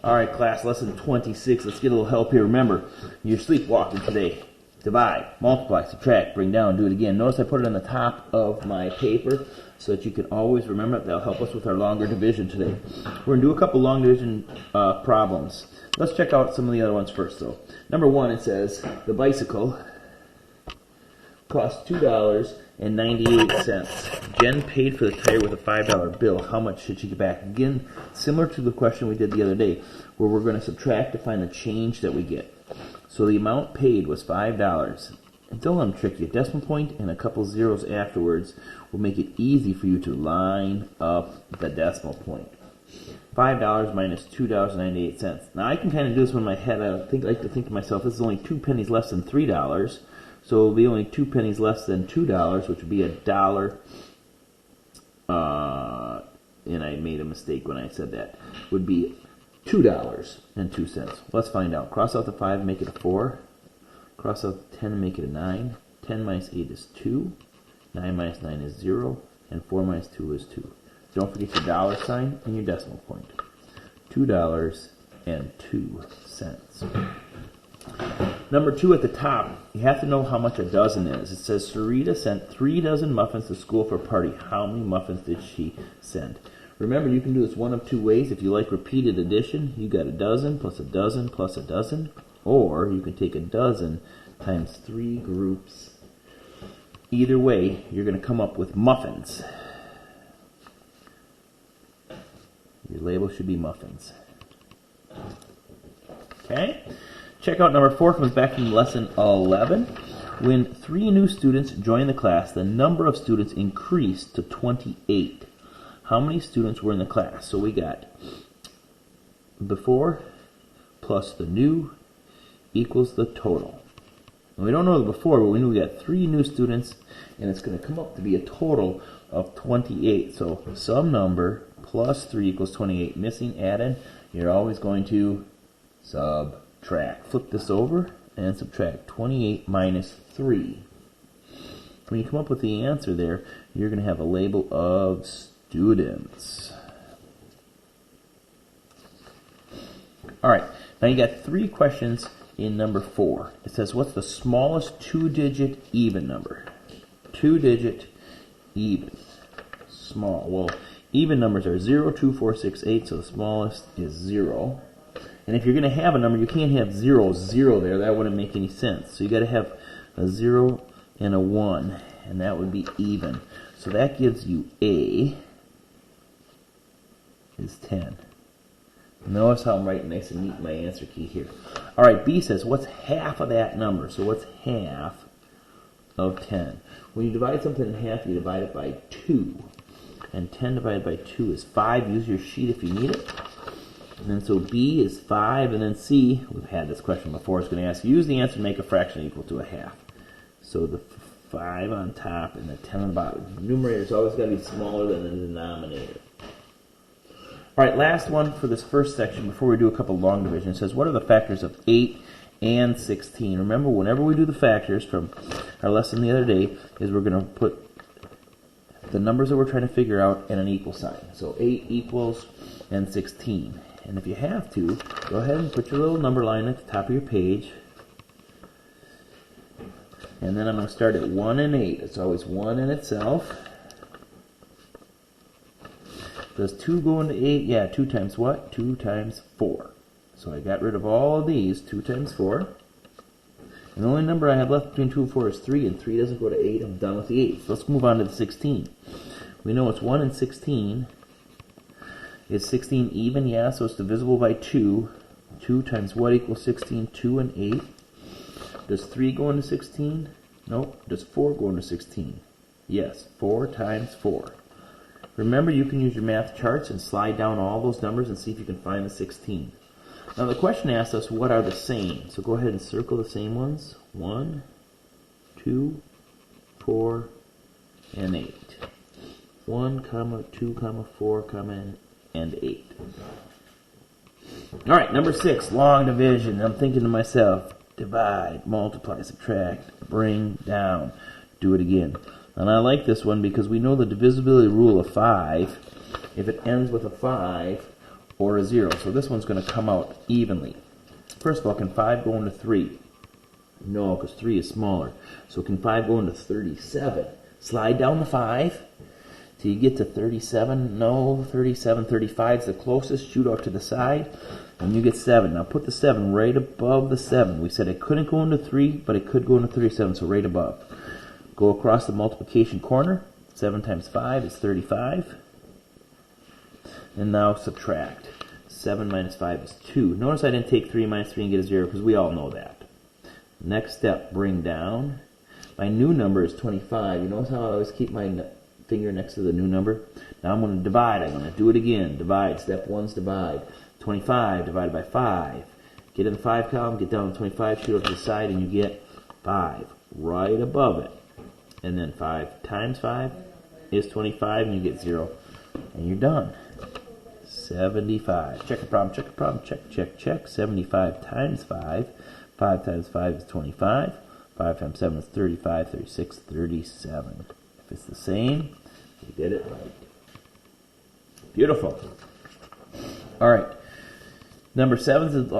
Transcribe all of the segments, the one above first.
All right, class, lesson 26. Let's get a little help here. Remember, you're sleepwalking today. Divide, multiply, subtract, bring down, do it again. Notice I put it on the top of my paper so that you can always remember it. That'll help us with our longer division today. We're going to do a couple long division problems. Let's check out some of the other ones first, though. Number one, it says the bicycle cost $2.98. Jen paid for the tire with a $5 bill. How much should she get back? Again, similar to the question we did the other day, where we're going to subtract to find the change that we get. So the amount paid was $5. And don't let them trick you. A decimal point and a couple zeros afterwards will make it easy for you to line up the decimal point. $5 minus $2.98. Now I can kind of do this in my head. I like to think to myself, this is only 2 pennies less than $3. So it will be only 2 pennies less than $2, which would be $1. And I made a mistake when I said that. Would be $2.02. Let's find out. Cross out the 5 and make it a 4. Cross out the 10 and make it a 9. 10 minus 8 is 2. 9 minus 9 is 0. And 4 minus 2 is 2. Don't forget your dollar sign and your decimal point. $2.02. Number 2 at the top, you have to know how much a dozen is. It says Sarita sent 3 dozen muffins to school for a party. How many muffins did she send? Remember, you can do this one of 2 ways. If you like repeated addition, you got a dozen plus a dozen plus a dozen. Or you can take a dozen times 3 groups. Either way, you're going to come up with muffins. Your label should be muffins. Okay? Check out number 4, comes back from lesson 11. When 3 new students join the class, the number of students increased to 28. How many students were in the class? So we got before plus the new equals the total. And we don't know the before, but we know we got 3 new students, and it's going to come up to be a total of 28. So some number plus 3 equals 28. Missing, added, you're always going to subtract. Flip this over and subtract 28 minus 3. When you come up with the answer there, you're going to have a label of students. All right, now you got 3 questions in number 4. It says, what's the smallest 2-digit even number? 2-digit even. Small. Well, even numbers are 0, 2, 4, 6, 8, so the smallest is 0. And if you're going to have a number, you can't have 0, 0 there. That wouldn't make any sense. So you got to have a 0 and a 1, and that would be even. So that gives you A is 10. Notice how I'm writing nice and neat in my answer key here. All right, B says, what's half of that number? So what's half of 10? When you divide something in half, you divide it by 2. And 10 divided by 2 is 5. Use your sheet if you need it. And then so B is 5, and then C, we've had this question before, it's going to ask you, use the answer to make a fraction equal to a half. So the 5 on top and the 10 on the bottom. The numerator's always got to be smaller than the denominator. All right, last one for this first section before we do a couple long divisions. It says, what are the factors of 8 and 16? Remember, whenever we do the factors from our lesson the other day, is we're going to put the numbers that we're trying to figure out in an equal sign. So 8 equals and 16. And if you have to, go ahead and put your little number line at the top of your page. And then I'm going to start at 1 and 8. It's always 1 in itself. Does 2 go into 8? Yeah, 2 times what? 2 times 4. So I got rid of all of these. 2 times 4. And the only number I have left between 2 and 4 is 3, and 3 doesn't go to 8. I'm done with the 8. So let's move on to the 16. We know it's 1 and 16. Is 16 even? Yeah, so it's divisible by 2. 2 times what equals 16? 2 and 8. Does 3 go into 16? Nope. Does 4 go into 16? Yes, 4 times 4. Remember, you can use your math charts and slide down all those numbers and see if you can find the 16. Now the question asks us, what are the same? So go ahead and circle the same ones. 1, 2, 4, and 8. 1, 2, 4, and 8. All right, number 6, long division. I'm thinking to myself, divide, multiply, subtract, bring down. Do it again. And I like this one because we know the divisibility rule of 5. If it ends with a 5, or a 0. So this one's going to come out evenly. First of all, can 5 go into 3? No, because 3 is smaller. So can 5 go into 37? Slide down the 5 till you get to 37. No, 37, 35 is the closest. Shoot out to the side, and you get 7. Now put the 7 right above the 7. We said it couldn't go into 3, but it could go into 37, so right above. Go across the multiplication corner. 7 times 5 is 35. And now subtract. 7 minus 5 is 2. Notice I didn't take 3 minus 3 and get a 0 because we all know that. Next step, bring down. My new number is 25. You notice how I always keep my finger next to the new number? Now I'm going to divide. I'm going to do it again. Divide. Step 1's divide. 25 divided by 5. Get in the 5 column, get down to 25, shoot up to the side, and you get 5 right above it. And then 5 times 5 is 25, and you get 0. And you're done. 75. Check a problem, check a problem, check, check, check. 75 times 5. 5 times 5 is 25. 5 times 7 is 35, 36, 37. If it's the same, you did it right. Beautiful. All right. Number 7 is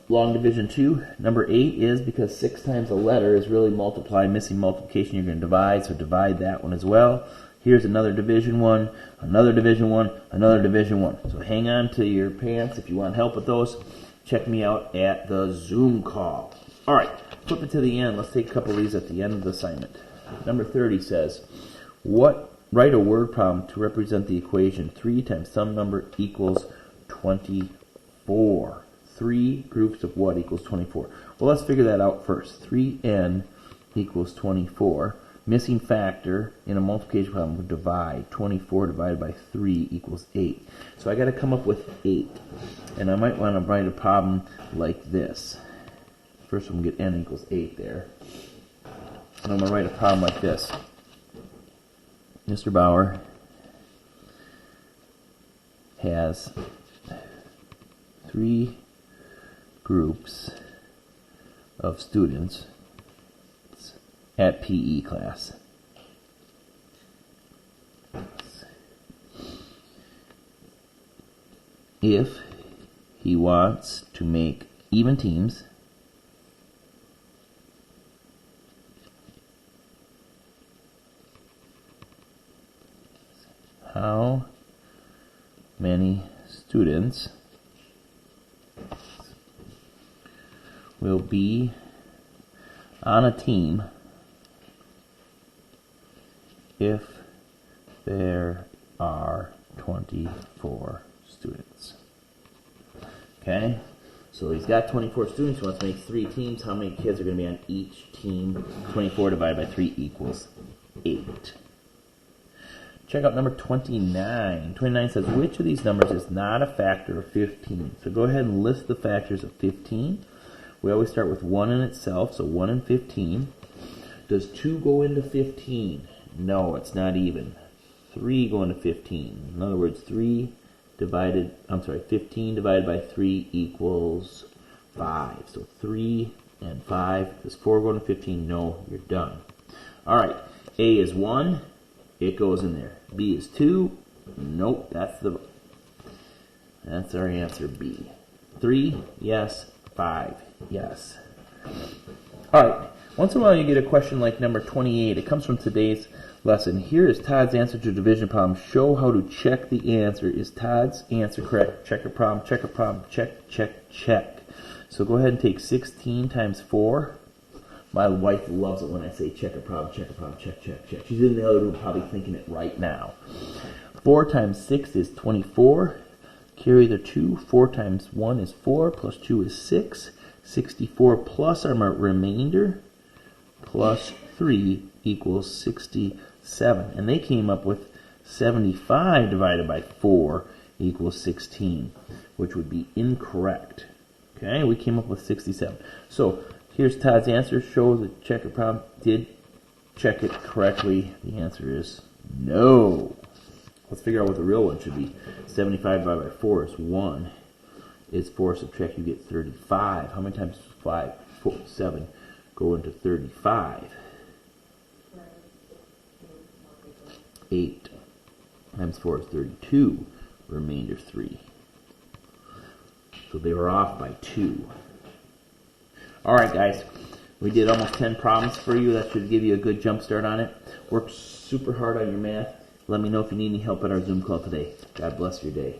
long division 2. Number 8 is because 6 times a letter is really multiply, missing multiplication. You're going to divide, so divide that one as well. Here's another division 1, another division 1, another division 1. So hang on to your pants if you want help with those. Check me out at the Zoom call. All right, flip it to the end. Let's take a couple of these at the end of the assignment. Number 30 says, write a word problem to represent the equation 3 times some number equals 24. 3 groups of what equals 24? Well, let's figure that out first. 3n equals 24. Missing factor in a multiplication problem would divide. 24 divided by 3 equals 8. So I got to come up with 8. And I might want to write a problem like this. First we'll get n equals 8 there. And I'm going to write a problem like this. Mr. Bauer has 3 groups of students at PE class. If he wants to make even teams, how many students will be on a team if there are 24 students? Okay, so he's got 24 students. He wants to make 3 teams. How many kids are going to be on each team? 24 divided by 3 equals 8. Check out number 29. 29 says, which of these numbers is not a factor of 15? So go ahead and list the factors of 15. We always start with 1 in itself, so 1 and 15. Does 2 go into 15? No, it's not even. 3 go into 15. In other words, 15 divided by 3 equals 5. So 3 and 5. Does 4 go into 15? No, you're done. All right, A is 1. It goes in there. B is 2. Nope, that's our answer, B. 3, yes. 5, yes. All right, once in a while you get a question like number 28. It comes from today's lesson. Here is Todd's answer to a division problem. Show how to check the answer. Is Todd's answer correct? Check a problem, check, check, check. So go ahead and take 16 times 4. My wife loves it when I say check a problem, check, check. She's in the other room probably thinking it right now. 4 times 6 is 24. Carry the 2. 4 times 1 is 4, plus 2 is 6. 64 plus our remainder, plus 3 equals 67. And they came up with 75 divided by 4 equals 16, which would be incorrect. Okay, we came up with 67. So here's Todd's answer. Show the checker problem did check it correctly. The answer is no. Let's figure out what the real one should be. 75 divided by 4 is 1. Is 4 subtract, you get 35. How many times 5, 4, 7 go into 35? 8 times 4 is 32. Remainder 3. So they were off by 2. Alright guys, we did almost 10 problems for you. That should give you a good jump start on it. Work super hard on your math. Let me know if you need any help at our Zoom call today. God bless your day.